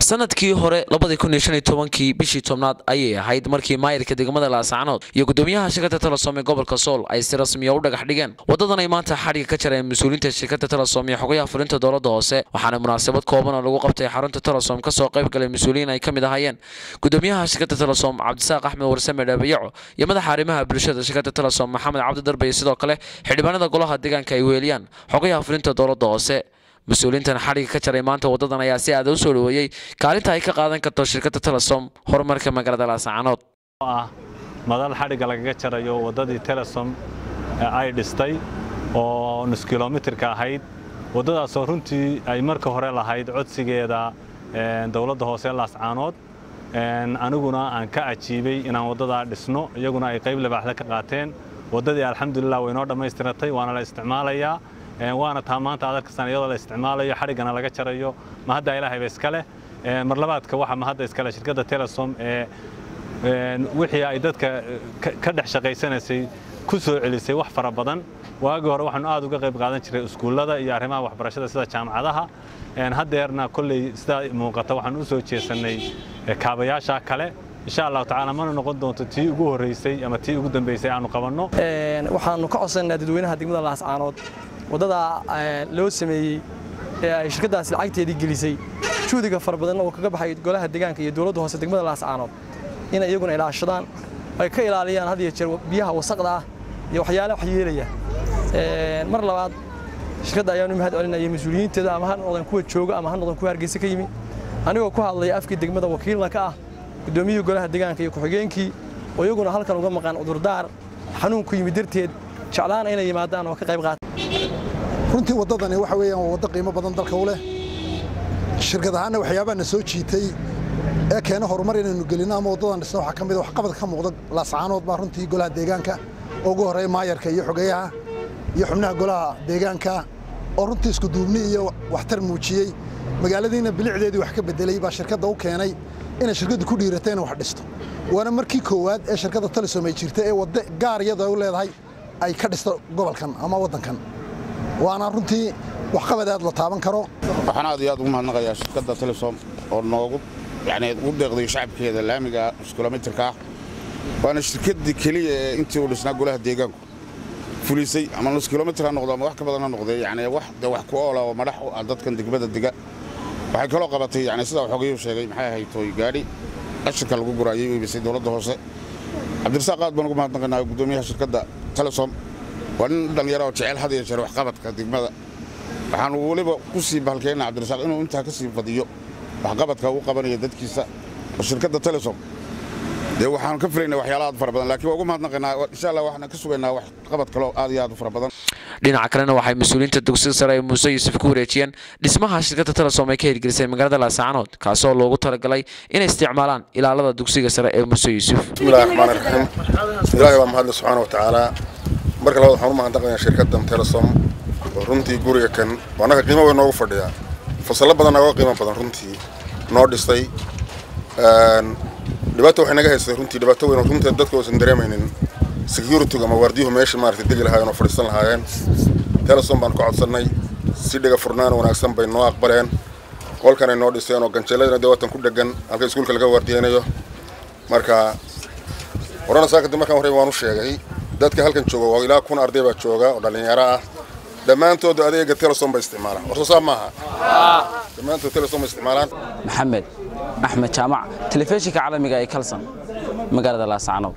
sanadkii hore 2015 bishii tobnaad ayay ahayd markii maayirka degmada Laascaanood iyo gudoomiyaha shirkadda Telesom ee gobolka Sool ay si rasmi ah u dhagax dhigeen wadadan ay maanta xariga ka jareen mas'uuliyiinta shirkadda Telesom iyo xogayaha fulinta dowladda hoose waxaana munaasabad kooban oo lagu qabtay xarunta Telesom ka soo qayb galay mas'uuliyiin ay kamid ahaayeen gudoomiyaha shirkadda Telesom Cabdisaaq Axmed Warsame Dhabayaco iyo madaxa arrimaha bulshada shirkadda Telesom Maxamed Cabdi Darbe sidoo kale xildhibaanada golaha deegaanka ay weeliyaan xogayaha fulinta dowladda hoose مسؤولين حريق كتر إيمانته وضدنا يا سيادة وسولويي كارنت هاي كقاعدين كتر شركة تلسوم هرمر كما قرد الأسعانات. مدار حريق على كتر يو وضدي تلسوم أي دستي ونص كيلومتر كهيد وضد صورنتي أي مركب هرلا هيد عد سجيدا دولة هوسيل الأسعانات أنا قلنا أن كأشيبي إن وضد دسنو يقولنا يقيب لبحثك قاتين وضدي الحمد لله وينور ما يستنتي وأنا لا استعمالية وانا تامانتا dadka sanadada la isticmaalayo xarigana laga jarayo ma hadda ilaahay ba iska leh mar labaadka waxa ma hadda iska leh shirkadda Telesom wixii ay dadka ka dhex shaqeysanaysay ku soo celisay wax fara badan waagi hore waxaan aad uga qayb qaadan jiray iskuulada iyo arrimaha waxbarashada sida jaamacadaha haddeerna kulli sida muuqata waxaan u soo jeesanay kaabayaasha kale insha Allah ta'ala ma noqon doonto tii ugu horeysay ama tii ugu dambeysay aanu qabanno waxaanu ka codsanaa dadweynaha degmada Laascaanood wadada loo sameeyay ee shirkadaas lacagteedii gelisay juudiga far badan oo kaga baxay golaha deegaanka iyo dawladda hoose degmada Laascaanood in iyaguna ilaashadaan ay ka ilaaliyaan had iyo jeer biyaha wasaqda ah iyo waxyaalaha wax yeelaya mar labaad shirkadda ayaanu mahad celinayay mas'uuliyiinteeda ama han odan kuwa jooga ama han odan ku Hargeysa ka yimi anigoo ku hadlay afkii degmada wakiilna ka ah gudoomiyaha golaha deegaanka iyo ku-xigeenkii oo iyaguna halkan uga maqan udurdaar xanuun ku yimid darteed jeclaan inay yimaadaan oo ka qayb qaataan runtii wadadani waxa weeyaan wada qiimo badan dalka u leh shirkadahaana waxyaabaha soo jiitay ee keena horumar inaynu gelino ama wadadan dhisno waxa kamid ah wax qabad ka muuqda Laascaanood baa runtii golaha deegaanka ugu horeeyay maayarka iyo xogayaha iyo xubnaha golaha deegaanka oo runtii isku duubni iyo waxtar muujiyay magaaladiina bilicdeedii wax ka bedelay baa shirkadda u keenay inay shirkaddu ku dhiiratay inay wax dhisto waana markii koowaad ee shirkadda Telesom ay jirtay ee wada gaar iyada u leedahay ay ka dhisto gobolkan ama wadankan وانا runtii wax qabadaad la taaban karo waxaan aad iyo aad ugu mahadnaqayaa shirkadda Telesom oo noogu u deeqday shacabkeeda laamiga kilometerka waana shirkadii kaliya intii uu dhisnaa golaha deegaanku fulisay ama nus kilometer noqdo ama wax ka badan noqday wax ku oola oo madax u dadkan degmada diga waxay kala qabatay sida xogeeyo sheegay maxay ahayd tooy gaari ashka lagu guraayay ibisay dawladda hoose Cabdisaaq aad baan ugu mahadnaqaynaa gudoomiyaha shirkadda Telesom وأن دنيا وجعل هذا يجري وحقبت كدقمة وحنا ولبا كسي بهالكينا عبد الرزاق إنه أنت كسي فديو وحقبت كهو قبل يدك كيسة والشركة تلسم ده وحنا كفرنا وحيالات فربنا لكن وقوم هذا قنا إن شاء الله وحنا كسوينا وحقبت كلو آديات فربنا dhinaca kalena waxay mas'uuliyiinta dugsiga sare Muuse Yuusuf ku wareejiyeen dhismaha shirkadda Telesom ee ka hirgelisay magaalada Laascaanood kaasoo loogu talagalay inay isticmaalaan ilaalada dugsiga sare ee Muuse Yuusuf bismillaahir rahmaanir rahiim ilaahay waa mahad subhanahu wa ta'ala marka la waxaan u mahadnaqayaa shirkadda Telesom oo runtii guriga kan wanaga qiimo weyn ugu fadhiya fasalo badan oo qiimo badan runtii noo dhistay dhibaato waxay naga haysay runtii dhibaato weyn oo runtii dadka oo dareemaynin security ama wardiyo meesha maartay degil haayeen oo fadhiisan lahaayeen Telesom baan ku codsanay si dhiga furnaan wanaagsan bay noo aqbaleen qolkan ay noo dhiseen oo ganjeeladana dawatan ku dhagan halka iskuulka laga wardiyeenayo marka warana saakada markaan hore waan u sheegay dadka halkan jooga waa ilaa kun arday baa jooga oo dhalinyaro ah dhamaantood adeega Telesom bay isticmaalaan warso saamaha dhamaantood Telesom isticmaalaan Maxamed Axmed Jaamac telefishinka caalamiga ee Kalsan magaalada Laascaanood